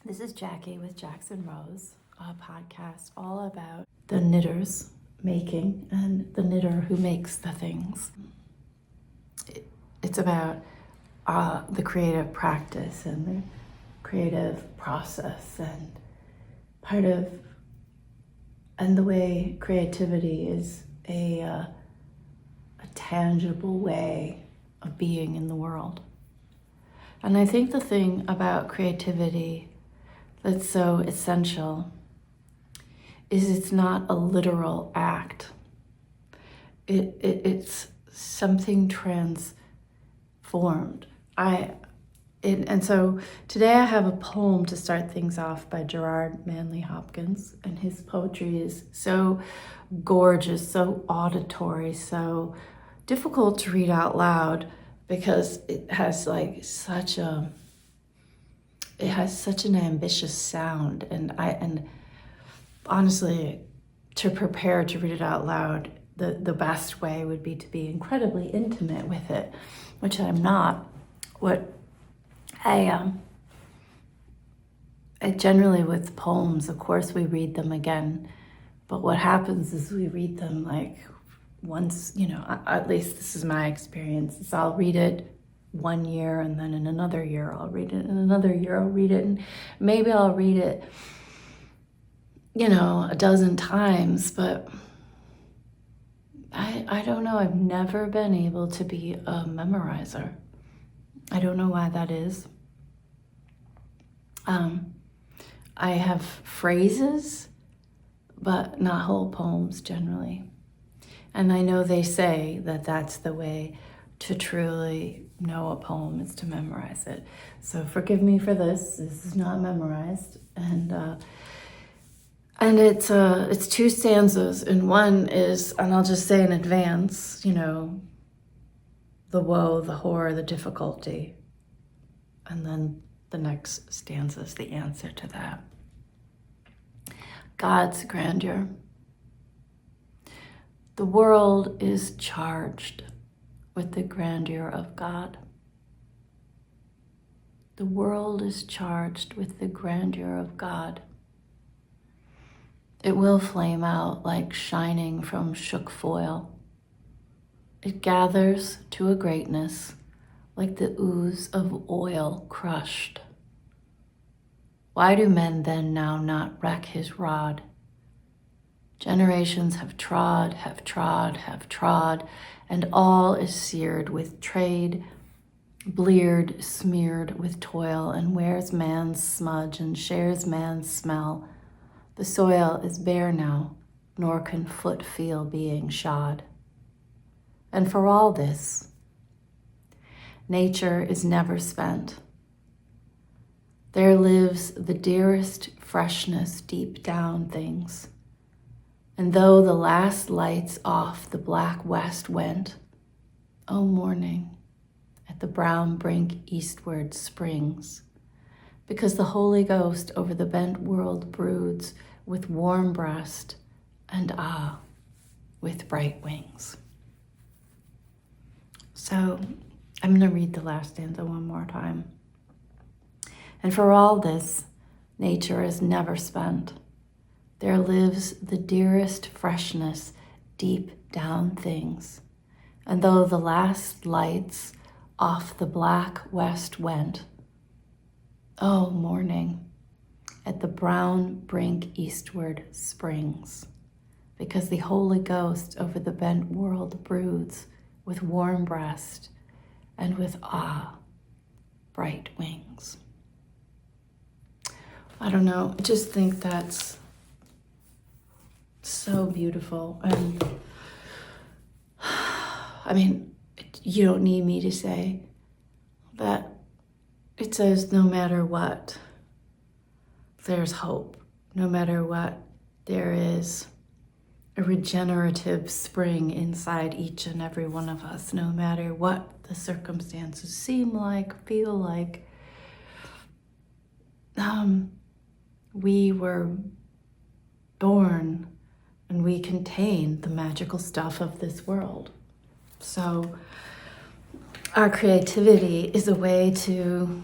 This is Jackie with Jackson Rose, a podcast all about the knitters making and the knitter who makes the things. It's about the creative practice and the creative process and the way creativity is a tangible way of being in the world. And I think the thing about creativity that's so essential is it's not a literal act. It's something transformed. And so today I have a poem to start things off by Gerard, Manley, Hopkins, and his poetry is so gorgeous, so auditory, so difficult to read out loud because it has such an ambitious sound, and honestly, to prepare to read it out loud, the best way would be to be incredibly intimate with it, which I'm not. I generally with poems, of course, we read them again, but what happens is we read them like once, at least this is my experience, is I'll read it 1 year and then in another year I'll read it, in another year I'll read it, and maybe I'll read it, a dozen times, but I don't know, I've never been able to be a memorizer. I don't know why that is. I have phrases, but not whole poems generally. And I know they say that that's the way to truly know a poem is to memorize it. So forgive me for this. This is not memorized, and it's 2 stanzas, and one is, and I'll just say in advance, the woe, the horror, the difficulty, and then the next stanza is the answer to that. God's grandeur. The world is charged with the grandeur of God. The world is charged with the grandeur of God. It will flame out like shining from shook foil. It gathers to a greatness like the ooze of oil crushed. Why do men then now not wreck his rod? Generations have trod, and all is seared with trade, bleared, smeared with toil, and wears man's smudge and shares man's smell. The soil is bare now, nor can foot feel being shod. And for all this, nature is never spent. There lives the dearest freshness deep down things. And though the last lights off the black west went, O morning, at the brown brink eastward springs, because the Holy Ghost over the bent world broods with warm breast and with bright wings. So I'm going to read the last stanza one more time. And for all this, nature is never spent. There lives the dearest freshness deep down things. And though the last lights off the black west went, O morning, at the brown brink eastward springs, because the Holy Ghost over the bent world broods with warm breast and with bright wings. I don't know, I just think that's so beautiful. And you don't need me to say that it says no matter what, there's hope. No matter what, there is a regenerative spring inside each and every one of us, no matter what the circumstances seem like, feel like. We were born and we contain the magical stuff of this world. So our creativity is a way to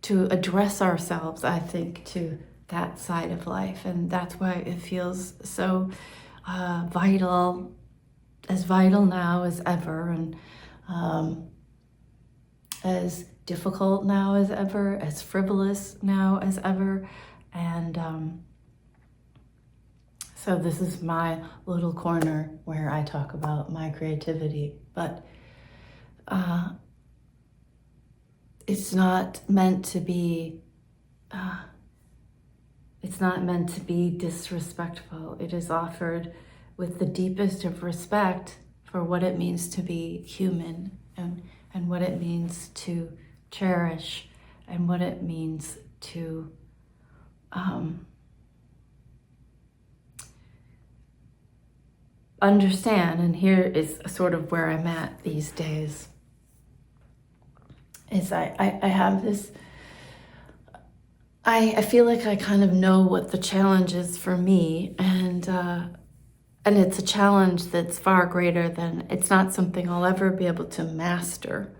to address ourselves, I think, to that side of life. And that's why it feels so vital now as ever, and as difficult now as ever, as frivolous now as ever. And so this is my little corner where I talk about my creativity, but it's not meant to be disrespectful. It is offered with the deepest of respect for what it means to be human, and what it means to cherish, and what it means to understand. And here is sort of where I'm at these days, is I have this, I feel like I kind of know what the challenge is for me, and it's a challenge that's far greater than, it's not something I'll ever be able to master,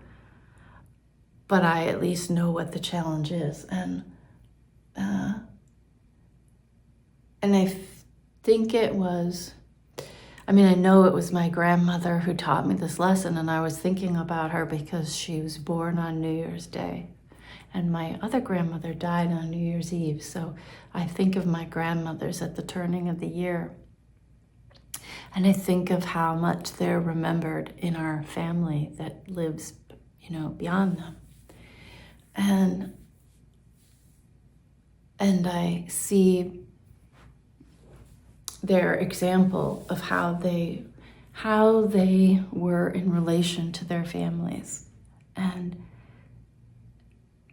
but I at least know what the challenge is. And I think it was, I know it was my grandmother who taught me this lesson, and I was thinking about her because she was born on New Year's Day, and my other grandmother died on New Year's Eve. So I think of my grandmothers at the turning of the year, and I think of how much they're remembered in our family that lives, beyond them. And I see their example of how they were in relation to their families. And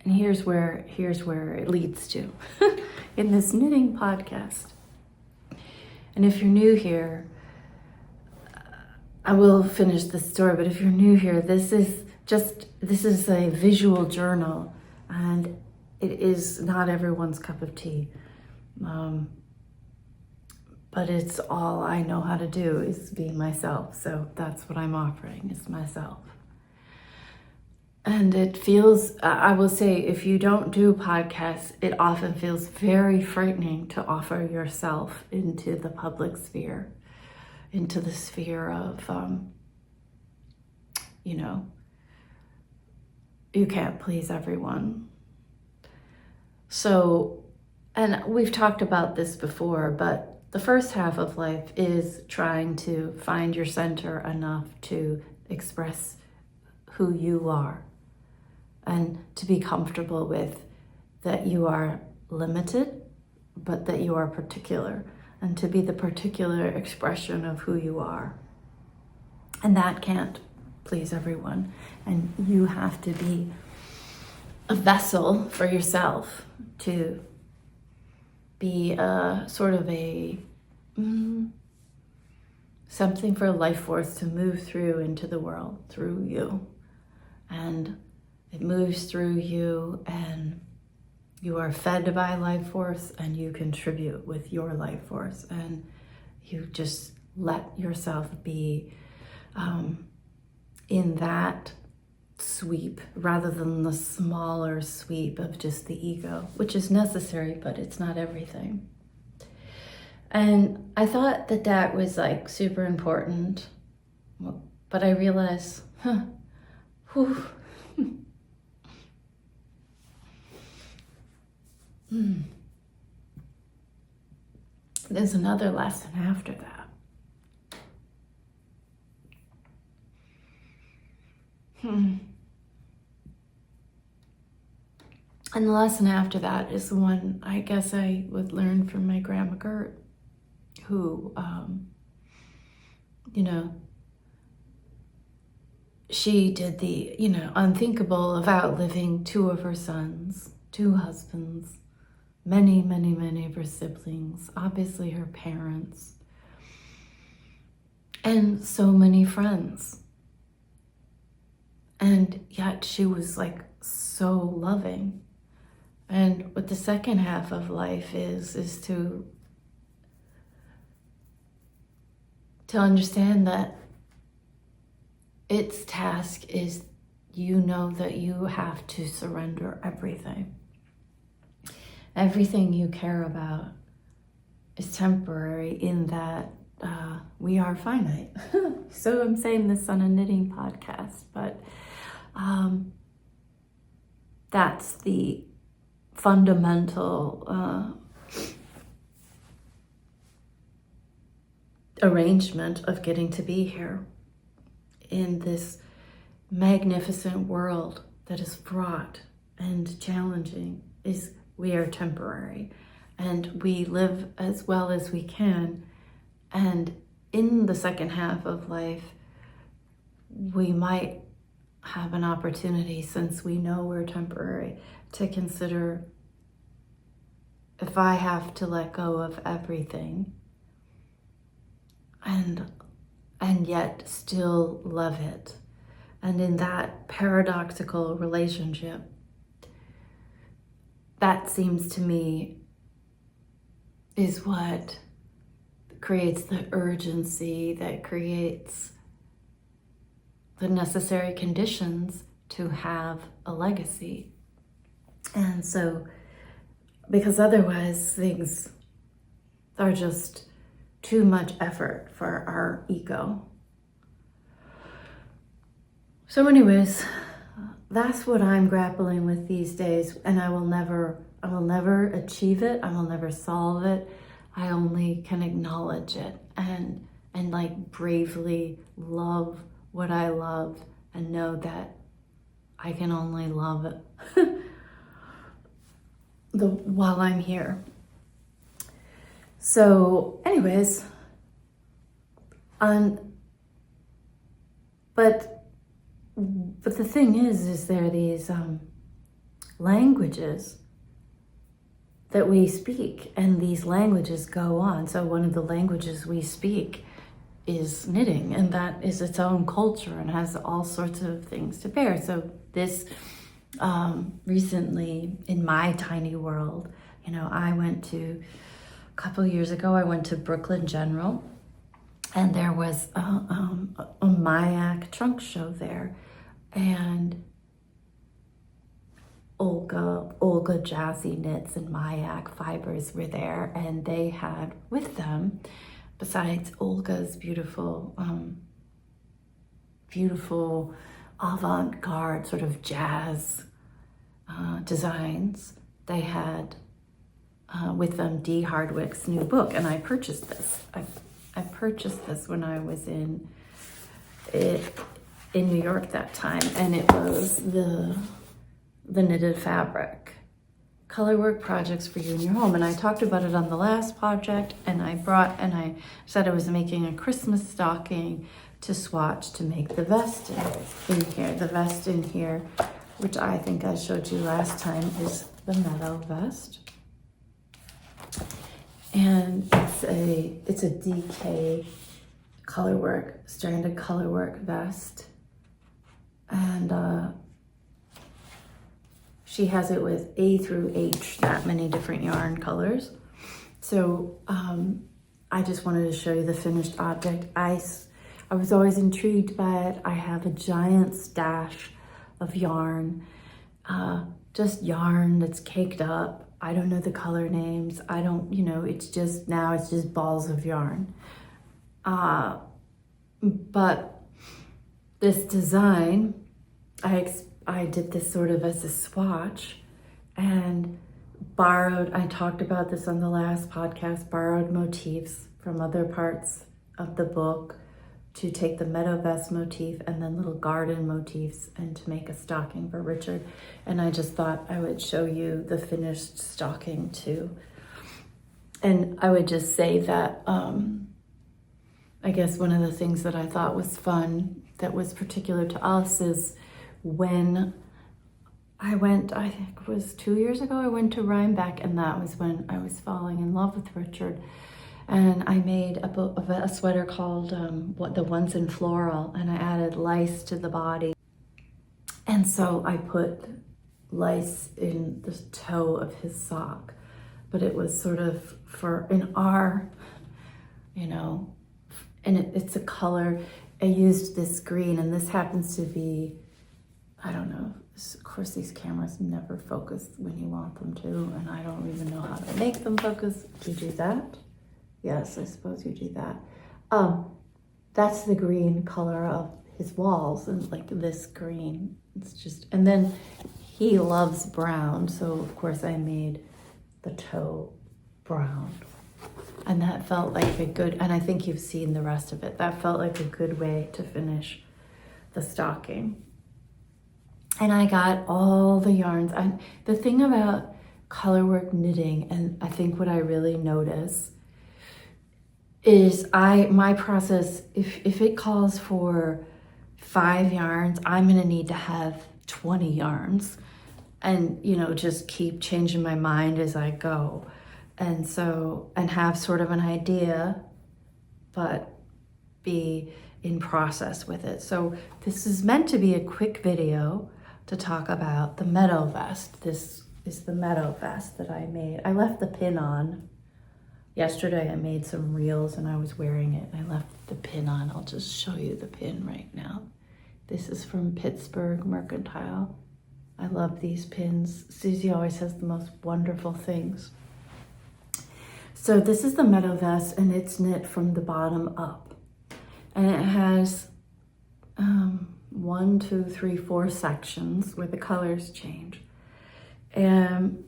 here's where it leads to in this knitting podcast. And if you're new here, I will finish the story, but if you're new here, this is a visual journal, and it is not everyone's cup of tea. But it's all I know how to do, is be myself. So that's what I'm offering, is myself. And it feels, I will say, if you don't do podcasts, it often feels very frightening to offer yourself into the public sphere, into the sphere of, you can't please everyone. So, and we've talked about this before, but the first half of life is trying to find your center enough to express who you are, and to be comfortable with that you are limited, but that you are particular, and to be the particular expression of who you are. And that can't please everyone. And you have to be a vessel for yourself to be a sort of a something for life force to move through into the world through you. And it moves through you, and you are fed by life force, and you contribute with your life force, and you just let yourself be in that sweep rather than the smaller sweep of just the ego, which is necessary, but it's not everything. And I thought that was like super important, but I realized, there's another lesson after that. And the lesson after that is the one I guess I would learn from my grandma Gert, who, she did the, unthinkable of outliving two of her sons, two husbands, many, many, many of her siblings, obviously her parents, and so many friends. And yet she was like so loving. And what the second half of life is to understand that its task is, that you have to surrender everything. everything you care about is temporary in that we are finite. So I'm saying this on a knitting podcast, but that's the fundamental arrangement of getting to be here in this magnificent world that is fraught and challenging. Is we are temporary and we live as well as we can, and in the second half of life we might have an opportunity, since we know we're temporary, to consider, if I have to let go of everything and yet still love it. And in that paradoxical relationship, that seems to me is what creates the urgency, that creates the necessary conditions to have a legacy. And so, because otherwise things are just too much effort for our ego. So anyways, that's what I'm grappling with these days, and I will never achieve it. I will never solve it. I only can acknowledge it and like bravely love what I love and know that I can only love it while I'm here. So anyways, but the thing is there are these languages that we speak, and these languages go on. So one of the languages we speak is knitting, and that is its own culture and has all sorts of things to bear. So this recently in my tiny world, a couple years ago, I went to Brooklyn General, and there was a Mayak trunk show there, and Olga Jazzy Knits and Mayak Fibers were there, and they had with them, besides Olga's beautiful avant-garde sort of jazz designs, they had with them Hardwicke's new book, and I purchased this. I purchased this when I was in New York that time, and it was the knitted fabric colorwork projects for you in your home. And I talked about it on the last project, and I said I was making a Christmas stocking to swatch to make the vest in here. The vest in here, which I think I showed you last time, is the Meadow vest. And it's a DK colorwork, stranded colorwork vest. And she has it with A through H, that many different yarn colors. So I just wanted to show you the finished object. I was always intrigued by it. I have a giant stash of yarn, just yarn that's caked up. I don't know the color names. It's just balls of yarn. But this design, I did this sort of as a swatch and I talked about this on the last podcast, borrowed motifs from other parts of the book to take the Meadow vest motif and then little garden motifs and to make a stocking for Richard. And I just thought I would show you the finished stocking too. And I would just say that I guess one of the things that I thought was fun that was particular to us is when I went, I think it was 2 years ago, I went to Rhinebeck, and that was when I was falling in love with Richard. And I made a sweater called the Ones in Floral, and I added lice to the body. And so I put lice in the toe of his sock, but it was sort of and it's a color. I used this green, and this happens to be, I don't know, Of course, these cameras never focus when you want them to, and I don't even know how to make them focus. Do you do that? Yes, I suppose you do that. That's the green color of his walls, and like this green. It's just, and then he loves brown, so of course I made the toe brown. And that felt like a good, and I think you've seen the rest of it, that felt like a good way to finish the stocking. And I got all the yarns. And the thing about colorwork knitting, and I think what I really notice is my process, if it calls for 5 yarns, I'm gonna need to have 20 yarns and, you know, just keep changing my mind as I go. And so, and have sort of an idea, but be in process with it. So this is meant to be a quick video to talk about the Meadow vest. This is the Meadow vest that I made. I left the pin on. Yesterday I made some reels and I was wearing it. I left the pin on. I'll just show you the pin right now. This is from Pittsburgh Mercantile. I love these pins. Susie always has the most wonderful things. So this is the Meadow vest, and it's knit from the bottom up. And it has 1, 2, 3, 4 sections where the colors change. And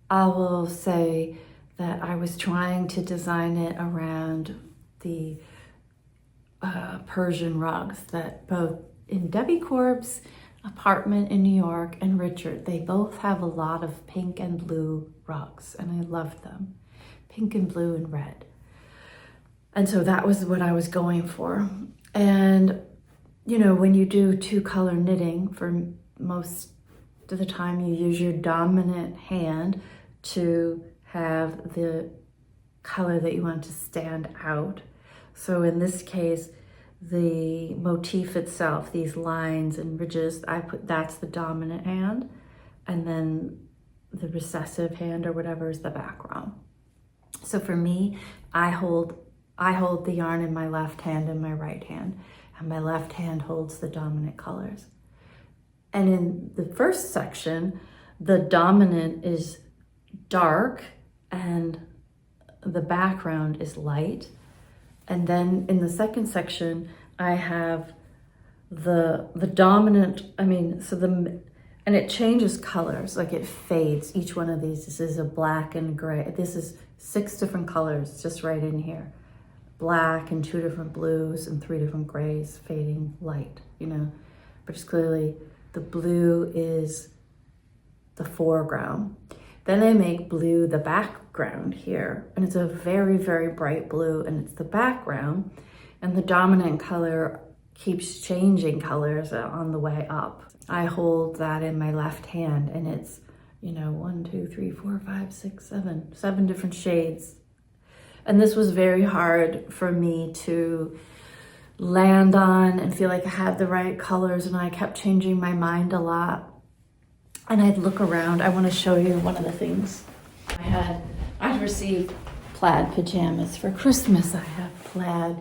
I will say that I was trying to design it around the Persian rugs that both in Debbie Korb's apartment in New York and Richard, they both have a lot of pink and blue rugs, and I love them. Pink and blue and red. And so that was what I was going for. And, you know, when you do 2-color knitting, for most of the time you use your dominant hand to have the color that you want to stand out. So in this case, the motif itself, these lines and ridges, that's the dominant hand, and then the recessive hand or whatever is the background. So for me, I hold the yarn in my left hand and my right hand, and my left hand holds the dominant colors. And in the first section, the dominant is dark and the background is light. And then in the second section, I have the dominant, and it changes colors, like it fades. Each one of these, this is a black and gray. This is 6 different colors just right in here. Black and 2 different blues and 3 different grays, fading light, you know. But it's clearly the blue is the foreground. Then I make blue the background here, and it's a very, very bright blue, and it's the background, and the dominant color keeps changing colors on the way up. I hold that in my left hand, and it's, you know, 1, 2, 3, 4, 5, 6, 7 different shades. And this was very hard for me to land on and feel like I had the right colors, and I kept changing my mind a lot. And I'd look around. I want to show you one of the things. I'd received plaid pajamas for Christmas. I have plaid.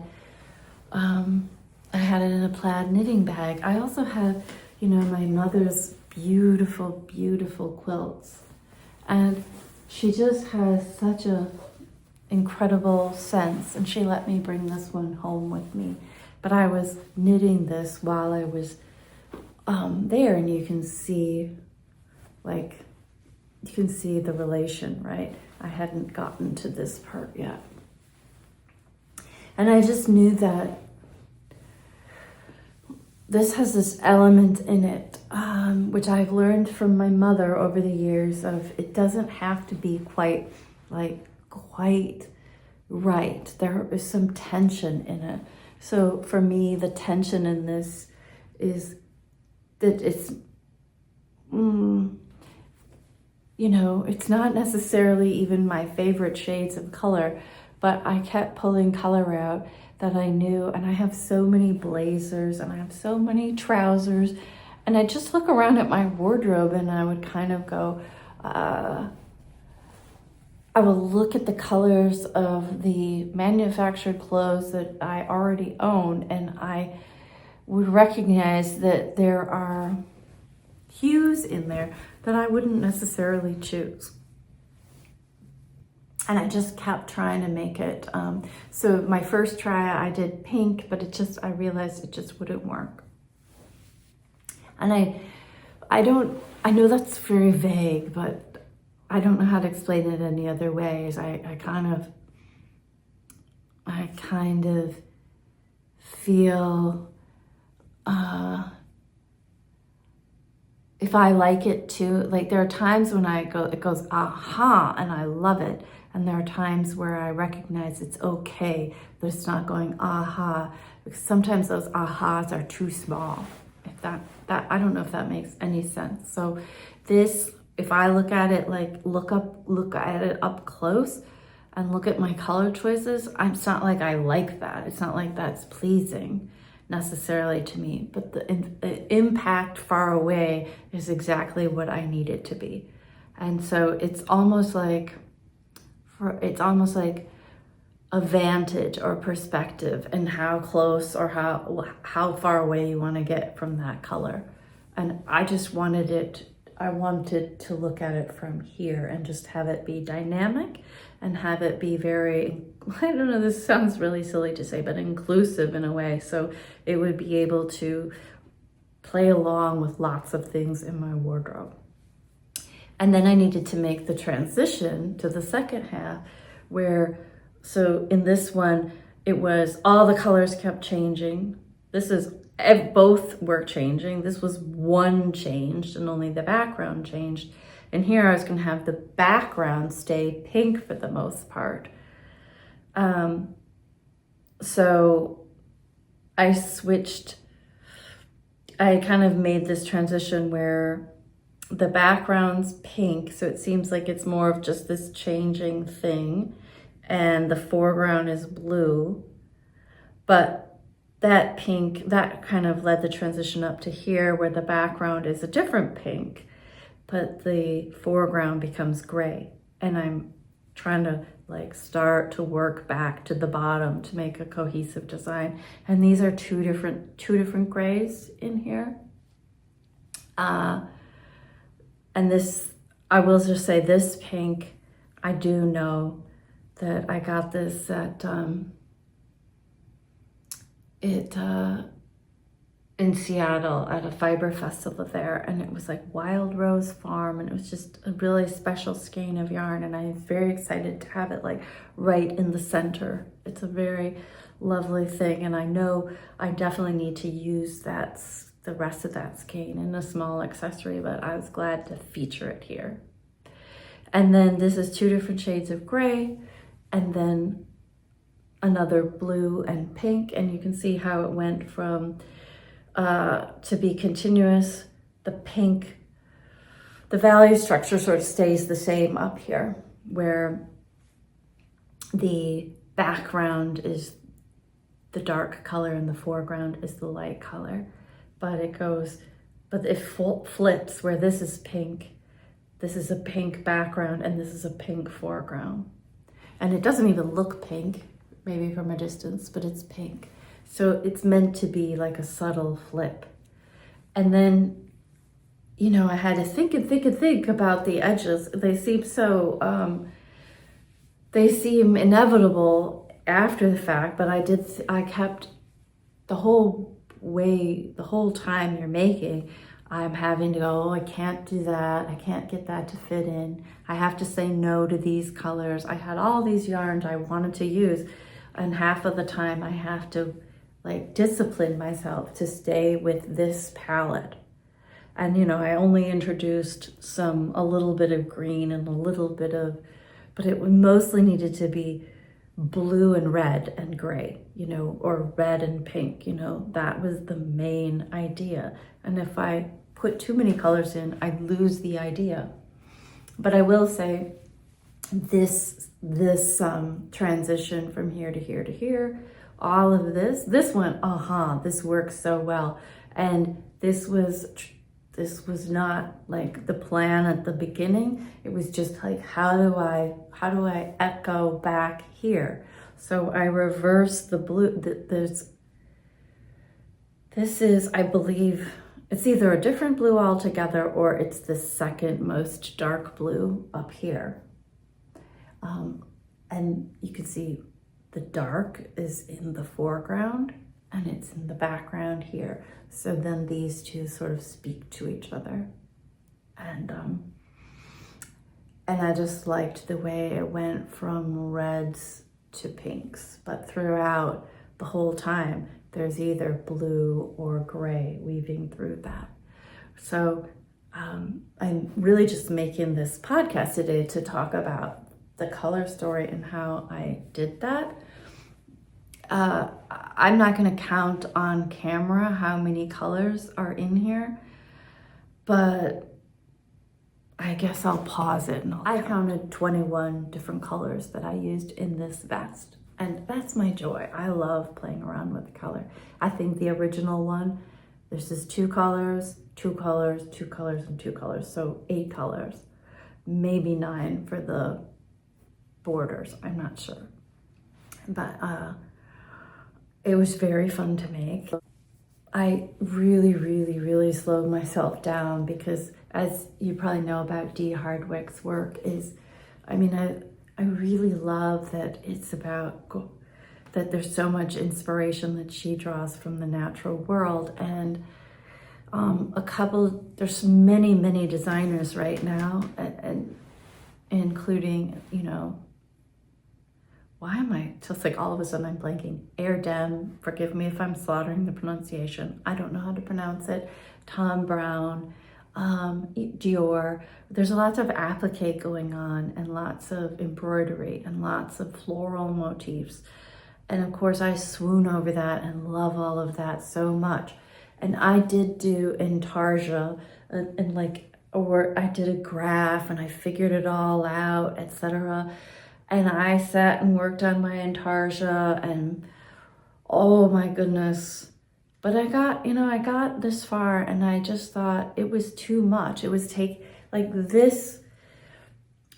I had it in a plaid knitting bag. I also had, you know, my mother's beautiful, beautiful quilts. And she just has such a incredible sense. And she let me bring this one home with me. But I was knitting this while I was there, and you can see, like, you can see the relation, right? I hadn't gotten to this part yet. And I just knew that this has this element in it, which I've learned from my mother over the years, of it doesn't have to be quite right. There is some tension in it. So for me, the tension in this is that it's, you know, it's not necessarily even my favorite shades of color, but I kept pulling color out that I knew, and I have so many blazers and I have so many trousers, and I just look around at my wardrobe and I would kind of go, I will look at the colors of the manufactured clothes that I already own, and I would recognize that there are hues in there that I wouldn't necessarily choose. And I just kept trying to make it. So my first try, I did pink, but I realized it just wouldn't work. And I know that's very vague, but I don't know how to explain it any other ways. I kind of feel, if I like it too, like there are times when it goes, aha, and I love it. And there are times where I recognize it's okay, but it's not going aha, because sometimes those ahas are too small. If that I don't know if that makes any sense. So this, if I look at it, like look at it up close and look at my color choices, it's not like I like that. It's not like that's pleasing necessarily to me, but the impact far away is exactly what I need it to be. And so it's almost like a vantage or perspective and how close or how far away you want to get from that color. And I wanted to look at it from here and just have it be dynamic and have it be very, I don't know, this sounds really silly to say, but inclusive in a way. So it would be able to play along with lots of things in my wardrobe. And then I needed to make the transition to the second half so in this one, it was all the colors kept changing. Both were changing. This was one changed and only the background changed. And here I was going to have the background stay pink for the most part. So I kind of made this transition where the background's pink, so it seems like it's more of just this changing thing, and the foreground is blue. But that pink, that kind of led the transition up to here where the background is a different pink, but the foreground becomes gray. And I'm trying to like start to work back to the bottom to make a cohesive design. And these are two different grays in here. And this, I will just say this pink, I do know that I got this at, in Seattle at a fiber festival there, and it was like Wild Rose Farm, and it was just a really special skein of yarn, and I'm very excited to have it like right in the center. It's a very lovely thing, and I know I definitely need to use the rest of that skein in a small accessory, but I was glad to feature it here. And then this is two different shades of gray, and then another blue and pink, and you can see how it went from to be continuous. The pink, the value structure sort of stays the same up here, where the background is the dark color and the foreground is the light color. But it flips where this is pink, this is a pink background, and this is a pink foreground. And it doesn't even look pink, maybe from a distance, but it's pink. So it's meant to be like a subtle flip. And then, you know, I had to think about the edges. They seem inevitable after the fact, but I kept the whole time you're making, I'm having to go, oh, I can't do that. I can't get that to fit in. I have to say no to these colors. I had all these yarns I wanted to use, and half of the time I have to like discipline myself to stay with this palette. And you know, I only introduced a little bit of green and a little bit of, but it mostly needed to be blue and red and gray, you know, or red and pink, you know, that was the main idea. And if I put too many colors in, I'd lose the idea. But I will say this transition from here to here to here, all of this went, this works so well. And this was not like the plan at the beginning. It was just like, how do I echo back here? So I reversed the blue. This is, I believe, it's either a different blue altogether or it's the second most dark blue up here. And you can see the dark is in the foreground and it's in the background here. So then these two sort of speak to each other. And I just liked the way it went from reds to pinks, but throughout the whole time, there's either blue or gray weaving through that. So I'm really just making this podcast today to talk about the color story and how I did that. I'm not going to count on camera how many colors are in here, but I guess I'll pause it and I counted 21 different colors that I used in this vest. And that's my joy. I love playing around with color. I think the original one, this is 2 colors, 2 colors, 2 colors, and 2 colors. So 8 colors, maybe 9 for the borders. I'm not sure. But it was very fun to make. I really slowed myself down because, as you probably know about Dee Hardwicke's work, I really love that it's about that there's so much inspiration that she draws from the natural world. And there's many designers right now, and including, why am I just like all of a sudden I'm blanking? Erdem, forgive me if I'm slaughtering the pronunciation. I don't know how to pronounce it. Tom Brown, Dior. There's lots of applique going on and lots of embroidery and lots of floral motifs. And of course I swoon over that and love all of that so much. And I did do intarsia or I did a graph and I figured it all out, etc. And I sat and worked on my intarsia and oh my goodness. But I got this far and I just thought it was too much. It was this.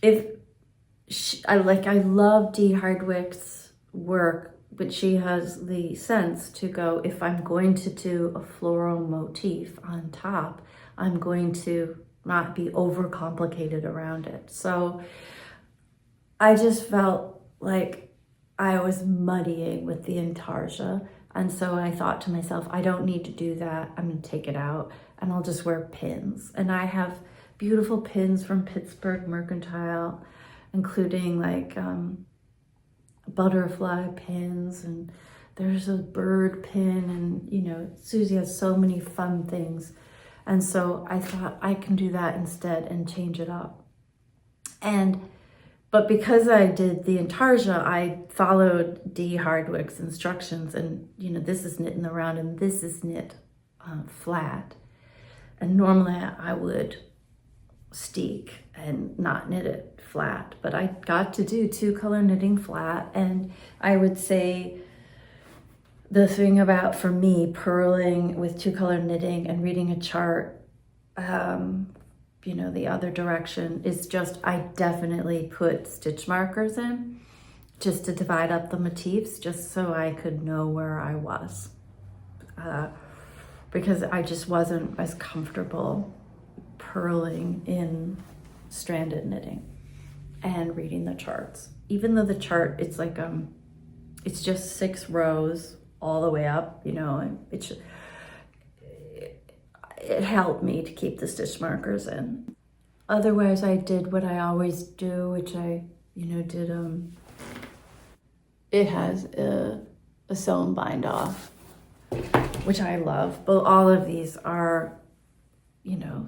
I love Dee Hardwicke's work, but she has the sense to go, if I'm going to do a floral motif on top, I'm going to not be overcomplicated around it. So I just felt like I was muddying with the intarsia. And so I thought to myself, I don't need to do that. I'm going to take it out and I'll just wear pins. And I have beautiful pins from Pittsburgh Mercantile, including butterfly pins, and there's a bird pin, and Susie has so many fun things. And so I thought I can do that instead and change it up. But because I did the intarsia, I followed Dee Hardwicke's instructions, and this is knit in the round and this is knit flat. And normally I would steek and not knit it flat, but I got to do 2-color knitting flat. And I would say the thing about, for me, purling with 2-color knitting and reading a chart, the other direction is just, I definitely put stitch markers in just to divide up the motifs, just so I could know where I was. Because I just wasn't as comfortable purling in stranded knitting and reading the charts. Even though the chart, it's it's just 6 rows all the way up, it helped me to keep the stitch markers in. Otherwise, I did what I always do, which I, did, it has a sewn bind off, which I love, but all of these are,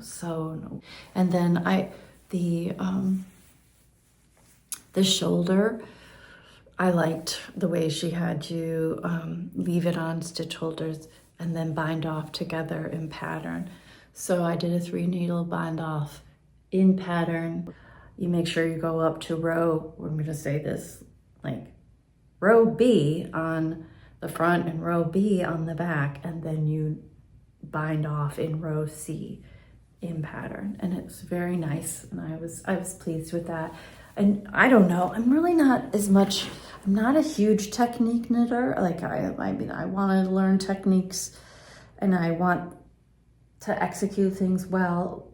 sewn. And then the shoulder, I liked the way she had to leave it on stitch holders and then bind off together in pattern. So I did a 3-needle bind off in pattern. You make sure you go up to row, I'm gonna say this, row B on the front and row B on the back, and then you bind off in row C in pattern. And it's very nice, and I was pleased with that. And I don't know, I'm really not I'm not a huge technique knitter. I want to learn techniques and I want to execute things well.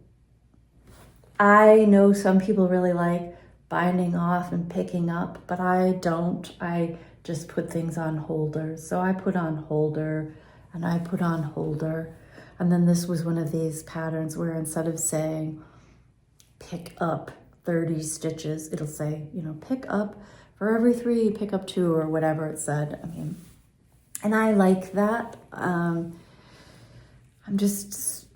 I know some people really like binding off and picking up, but I don't. I just put things on holders. So I put on holder and I put on holder. And then this was one of these patterns where instead of saying pick up 30 stitches, it'll say, you know, pick up for every 3, pick up 2, or whatever it said. I mean, and I like that. I'm just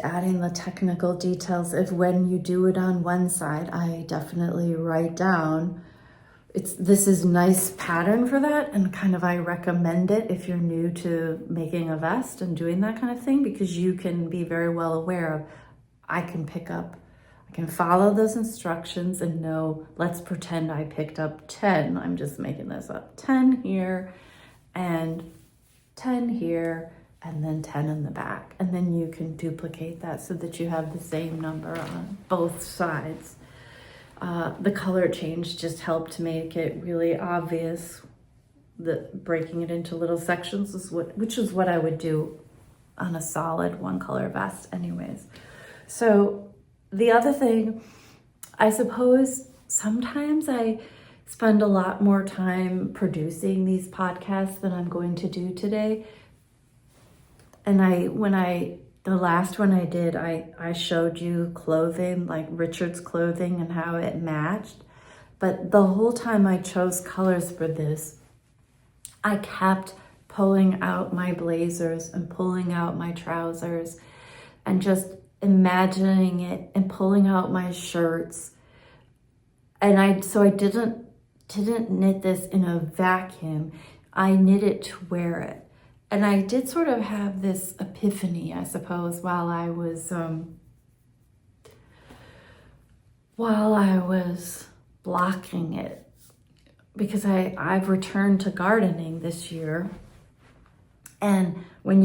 adding the technical details. If when you do it on one side, I definitely write down, this is nice pattern for that, and kind of I recommend it if you're new to making a vest and doing that kind of thing, because you can be very well aware of, I can follow those instructions and know, let's pretend I picked up 10, I'm just making this up, 10 here and 10 here, and then 10 in the back. And then you can duplicate that so that you have the same number on both sides. The color change just helped make it really obvious that breaking it into little sections which is what I would do on a solid one color vest anyways. So the other thing, I suppose sometimes I spend a lot more time producing these podcasts than I'm going to do today. And the last one I did, I showed you clothing, like Richard's clothing and how it matched. But the whole time I chose colors for this, I kept pulling out my blazers and pulling out my trousers and just imagining it and pulling out my shirts. And so I didn't knit this in a vacuum. I knit it to wear it. And I did sort of have this epiphany, I suppose, while I was blocking it, because I've returned to gardening this year. And when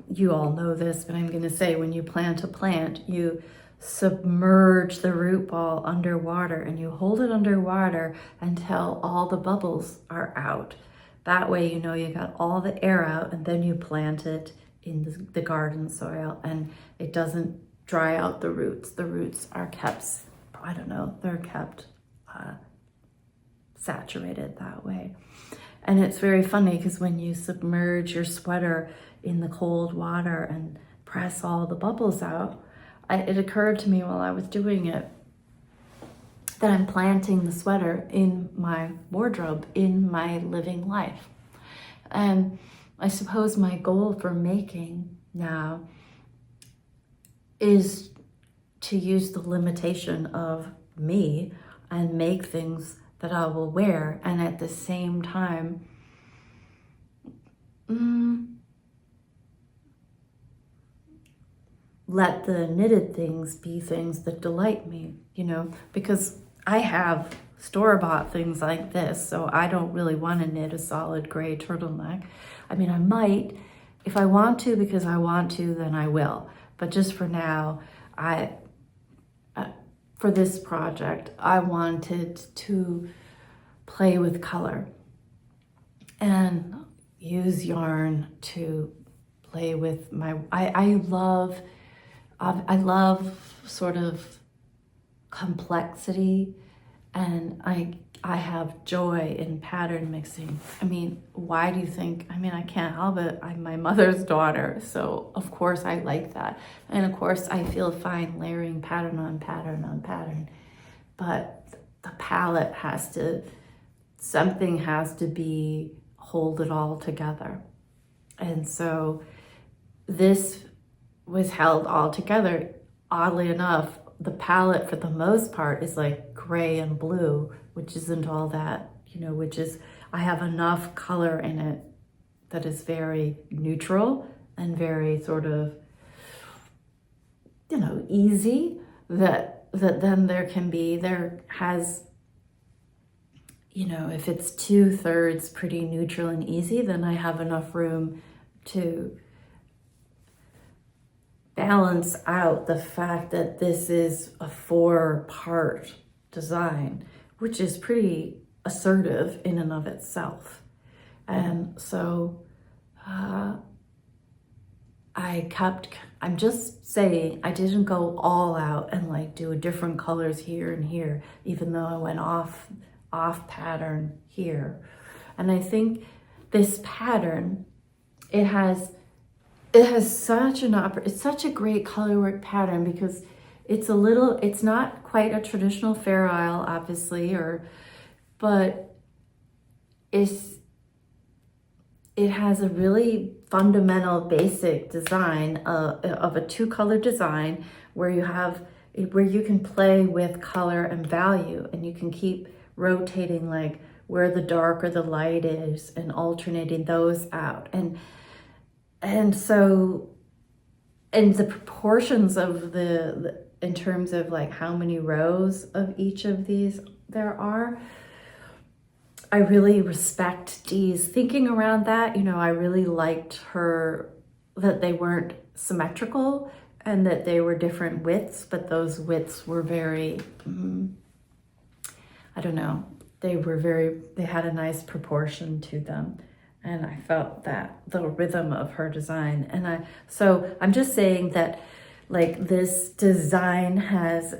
you all know this, but I'm going to say, when you plant a plant, you submerge the root ball underwater and you hold it underwater until all the bubbles are out. That way, you know, you got all the air out, and then you plant it in the garden soil and it doesn't dry out the roots. The roots are kept, they're kept saturated that way. And it's very funny because when you submerge your sweater in the cold water and press all the bubbles out, it occurred to me while I was doing it that I'm planting the sweater in my wardrobe, in my living life. And I suppose my goal for making now is to use the limitation of me and make things that I will wear, and at the same time, let the knitted things be things that delight me, you know, because I have store-bought things like this, so I don't really want to knit a solid gray turtleneck. I mean, I might, if I want to, because I want to, then I will. But just for now, for this project, I wanted to play with color and use yarn to play with I love sort of complexity, and I have joy in pattern mixing. I mean, why do you think? I mean, I can't help it. I'm my mother's daughter, so of course I like that. And of course I feel fine layering pattern on pattern on pattern. But the palette something has to hold it all together. And so this was held all together. Oddly enough, the palette for the most part is like gray and blue, which isn't all that, you know, I have enough color in it that is very neutral and very sort of, you know, easy, that then there has, you know, if it's 2/3 pretty neutral and easy, then I have enough room to balance out the fact that this is a 4-part design, which is pretty assertive in and of itself. And so I'm just saying, I didn't go all out and like do different colors here and here, even though I went off pattern here. And I think this pattern, it has such it's such a great color work pattern, because it's not quite a traditional Fair Isle, obviously, but it has a really fundamental basic design of a 2-color design where you can play with color and value, and you can keep rotating like where the dark or the light is and alternating those out. And so, and the proportions of in terms of like how many rows of each of these there are, I really respect Dee's thinking around that. You know, I really liked that they weren't symmetrical and that they were different widths, but those widths were very, I don't know, they had a nice proportion to them. And I felt that the rhythm of her design. So I'm just saying that like this design has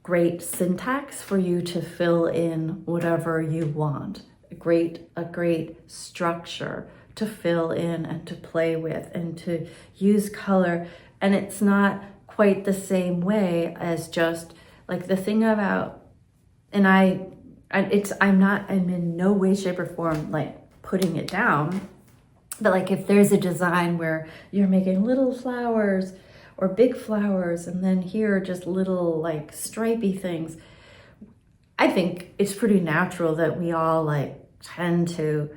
great syntax for you to fill in whatever you want. A great structure to fill in and to play with and to use color. And it's not quite the same way as just like the thing about, and I'm in no way, shape, or form like putting it down, but like if there's a design where you're making little flowers or big flowers, and then here are just little like stripy things, I think it's pretty natural that we all like tend to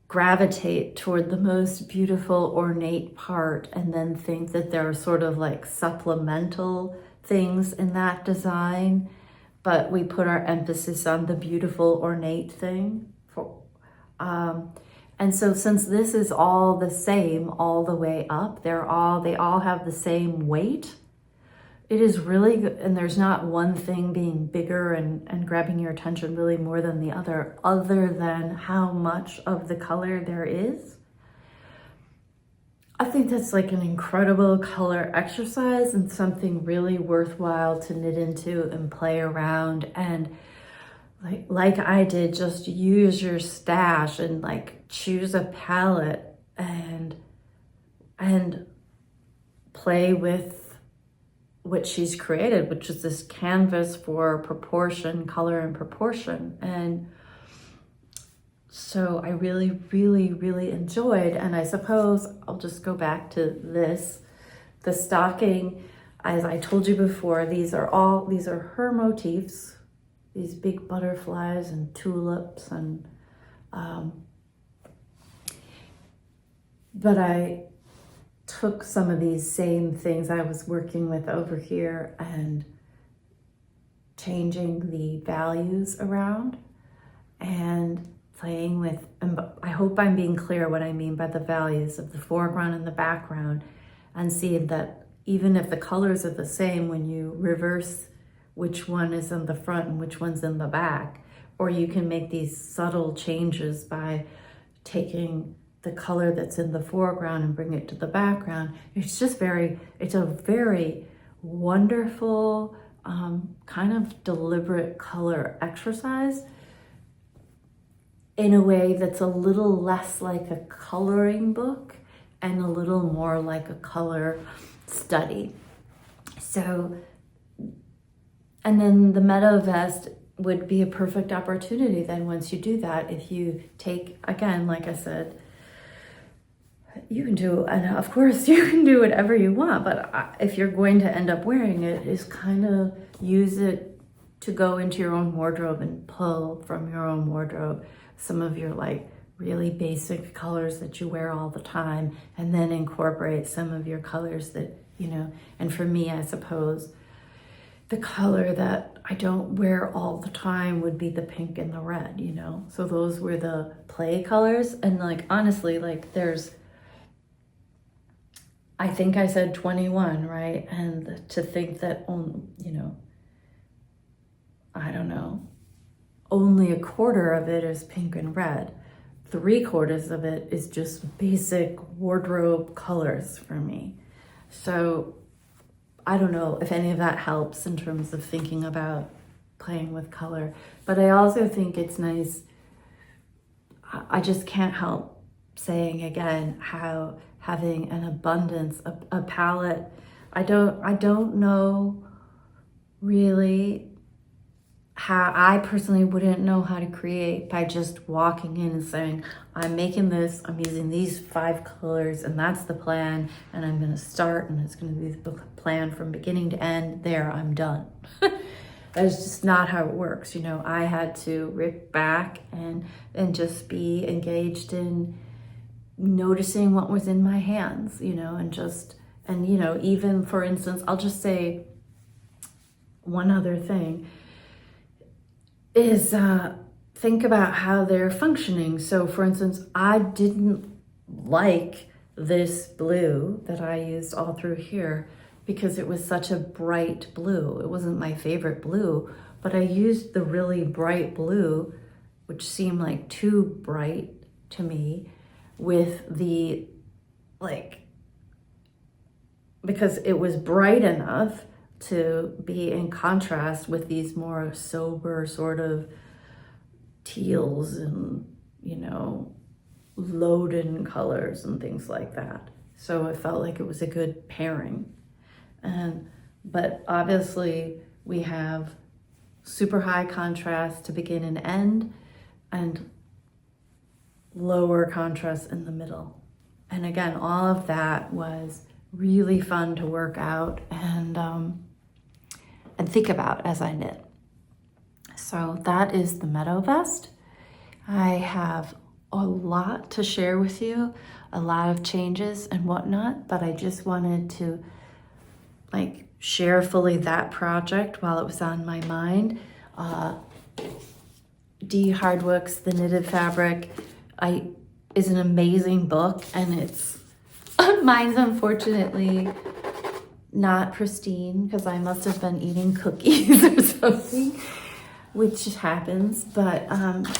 gravitate toward the most beautiful ornate part and then think that there are sort of like supplemental things in that design, but we put our emphasis on the beautiful ornate thing. And so since this is all the same all the way up, they all have the same weight, it is really good. And there's not one thing being bigger and grabbing your attention really more than the other than how much of the color there is. I think that's like an incredible color exercise and something really worthwhile to knit into and play around. And like I did, just use your stash and like choose a palette and play with what she's created, which is this canvas for proportion, color and proportion. And so I really, really, really enjoyed, and I suppose I'll just go back to the stocking. As I told you before, these are her motifs, these big butterflies and tulips, and but I took some of these same things I was working with over here and changing the values around and playing with, and I hope I'm being clear what I mean by the values of the foreground and the background, and seeing that even if the colors are the same, when you reverse which one is in the front and which one's in the back, or you can make these subtle changes by taking the color that's in the foreground and bring it to the background. It's a very wonderful kind of deliberate color exercise in a way that's a little less like a coloring book and a little more like a color study. So, and then the Meadow vest would be a perfect opportunity then once you do that. If you take, again, like I said, you can do, and of course you can do whatever you want, but if you're going to end up wearing it, is kind of use it to go into your own wardrobe and pull from your own wardrobe some of your like really basic colors that you wear all the time, and then incorporate some of your colors that, you know, and for me, I suppose the color that I don't wear all the time would be the pink and the red, you know? So those were the play colors. And like, honestly, like I think I said 21, right? And to think that, you know, I don't know, only a quarter of it is pink and red. 3/4 of it is just basic wardrobe colors for me. So I don't know if any of that helps in terms of thinking about playing with color, but I also think it's nice. I just can't help saying again how having an abundance, a palette. I don't know really how, I personally wouldn't know how to create by just walking in and saying, I'm making this, I'm using these 5 colors, and that's the plan, and I'm gonna start, and it's gonna be the plan from beginning to end. There, I'm done. That's just not how it works. You know, I had to rip back and just be engaged in noticing what was in my hands, you know, and you know, even for instance, I'll just say one other thing is think about how they're functioning. So for instance, I didn't like this blue that I used all through here because it was such a bright blue. It wasn't my favorite blue, but I used the really bright blue, which seemed like too bright to me, with the, like, because it was bright enough to be in contrast with these more sober sort of teals and, you know, loaded colors and things like that. So it felt like it was a good pairing. But obviously we have super high contrast to begin and end, and lower contrast in the middle. And again, all of that was really fun to work out and think about as I knit. So that is the Meadow vest. I have a lot to share with you, a lot of changes and whatnot, but I just wanted to like share fully that project while it was on my mind. D. Hardwicke's The Knitted Fabric is an amazing book, and it's mine's unfortunately not pristine because I must have been eating cookies or something, which happens, but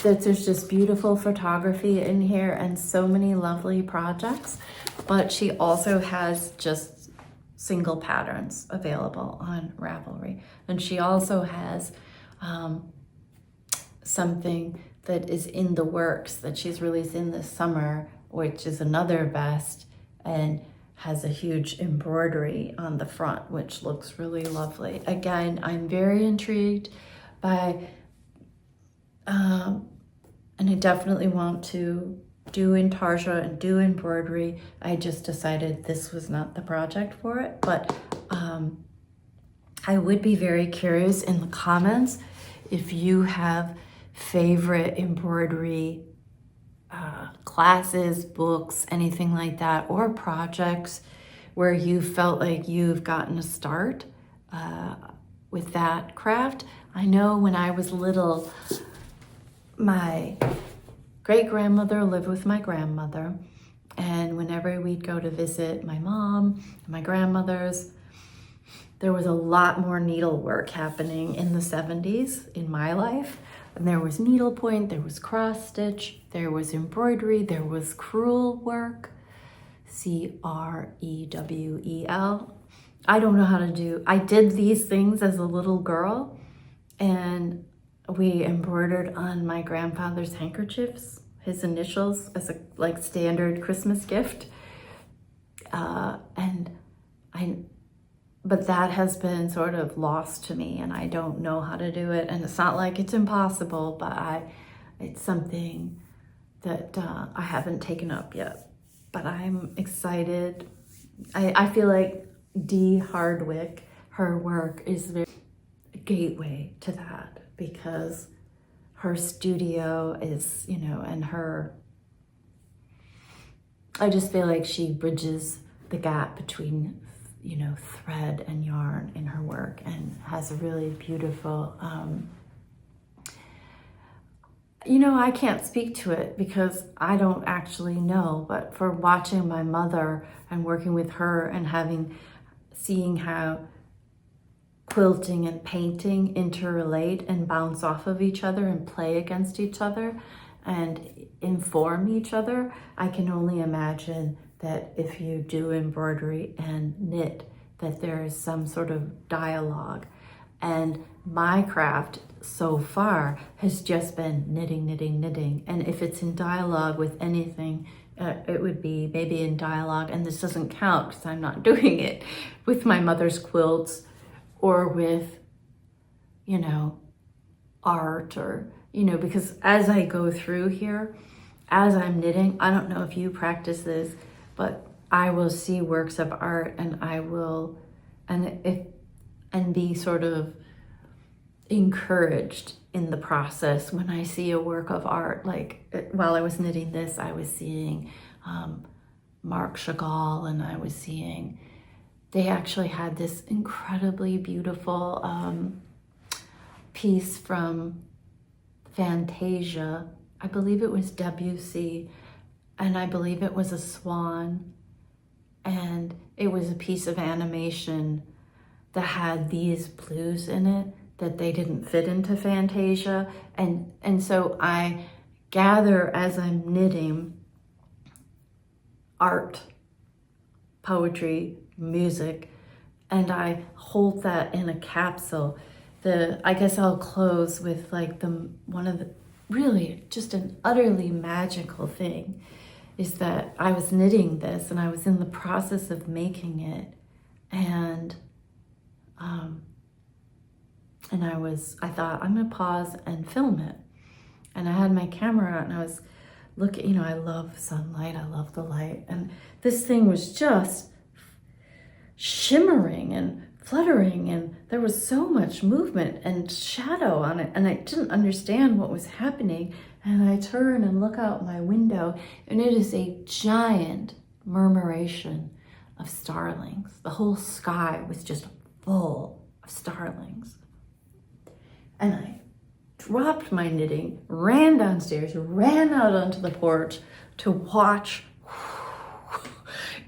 there's just beautiful photography in here and so many lovely projects. But she also has just single patterns available on Ravelry, and she also has something that is in the works that she's releasing this summer, which is another vest and has a huge embroidery on the front, which looks really lovely. Again, I'm very intrigued by, and I definitely want to do intarsia and do embroidery. I just decided this was not the project for it, but I would be very curious in the comments if you have favorite embroidery classes, books, anything like that, or projects where you felt like you've gotten a start with that craft. I know when I was little, my great-grandmother lived with my grandmother, and whenever we'd go to visit my mom and my grandmother's, there was a lot more needlework happening in the 70s in my life. And there was needlepoint, there was cross stitch, there was embroidery, there was crewel work, C-R-E-W-E-L. I don't know how to do, I did these things as a little girl, and we embroidered on my grandfather's handkerchiefs, his initials, as a like standard Christmas gift. But that has been sort of lost to me, and I don't know how to do it. And it's not like it's impossible, but it's something that I haven't taken up yet. But I'm excited. I feel like D. Hardwicke, her work is a gateway to that, because her studio is, you know, and I just feel like she bridges the gap between, you know, thread and yarn in her work, and has a really beautiful, you know, I can't speak to it because I don't actually know, but for watching my mother and working with her and seeing how quilting and painting interrelate and bounce off of each other and play against each other, and inform each other. I can only imagine that if you do embroidery and knit, that there is some sort of dialogue. And my craft so far has just been knitting, knitting, knitting. And if it's in dialogue with anything, it would be maybe in dialogue, and this doesn't count because I'm not doing it, with my mother's quilts or with, you know, art, or, you know, because as I go through here, as I'm knitting, I don't know if you practice this, but I will see works of art, and I will, and be sort of encouraged in the process when I see a work of art. Like while I was knitting this, I was seeing Marc Chagall, and I was seeing, they actually had this incredibly beautiful piece from Fantasia. I believe it was Debussy, and I believe it was a swan, and it was a piece of animation that had these blues in it that they didn't fit into Fantasia. And so I gather as I'm knitting art, poetry, music, and I hold that in a capsule. I guess I'll close with like one of the really just an utterly magical thing is that I was knitting this and I was in the process of making it, and I thought I'm gonna pause and film it. And I had my camera out and I was looking, you know, I love sunlight, I love the light. And this thing was just shimmering and fluttering, and there was so much movement and shadow on it, and I didn't understand what was happening. And I turn and look out my window, and it is a giant murmuration of starlings. The whole sky was just full of starlings. And I dropped my knitting, ran downstairs, ran out onto the porch to watch.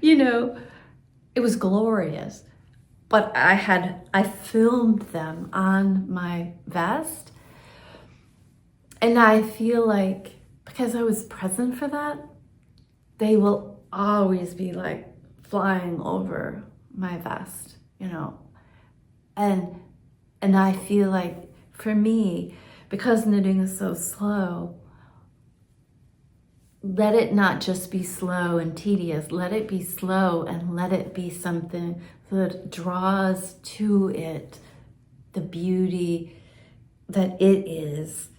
You know, it was glorious. But I filmed them on my vest. And I feel like because I was present for that, they will always be like flying over my vest, you know. And I feel like for me, because knitting is so slow, let it not just be slow and tedious. Let it be slow and let it be something that draws to it the beauty that it is,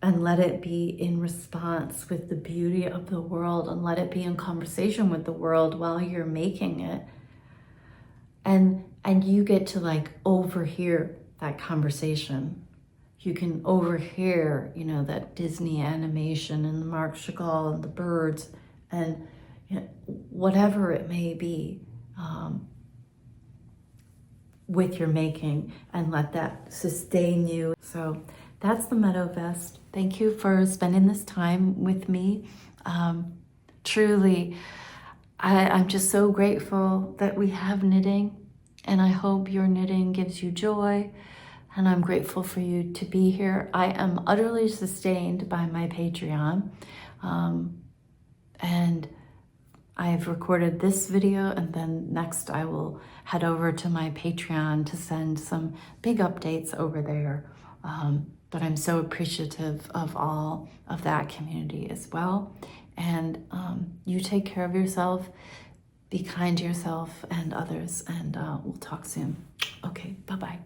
and let it be in response with the beauty of the world, and let it be in conversation with the world while you're making it. And you get to like overhear that conversation. You can overhear, you know, that Disney animation and the Marc Chagall and the birds and, you know, whatever it may be with your making, and let that sustain you. So that's the Meadow vest. Thank you for spending this time with me. Truly, I'm just so grateful that we have knitting, and I hope your knitting gives you joy. And I'm grateful for you to be here. I am utterly sustained by my Patreon. And I've recorded this video, and then next I will head over to my Patreon to send some big updates over there. But I'm so appreciative of all of that community as well. And you take care of yourself, be kind to yourself and others, and we'll talk soon. Okay, bye-bye.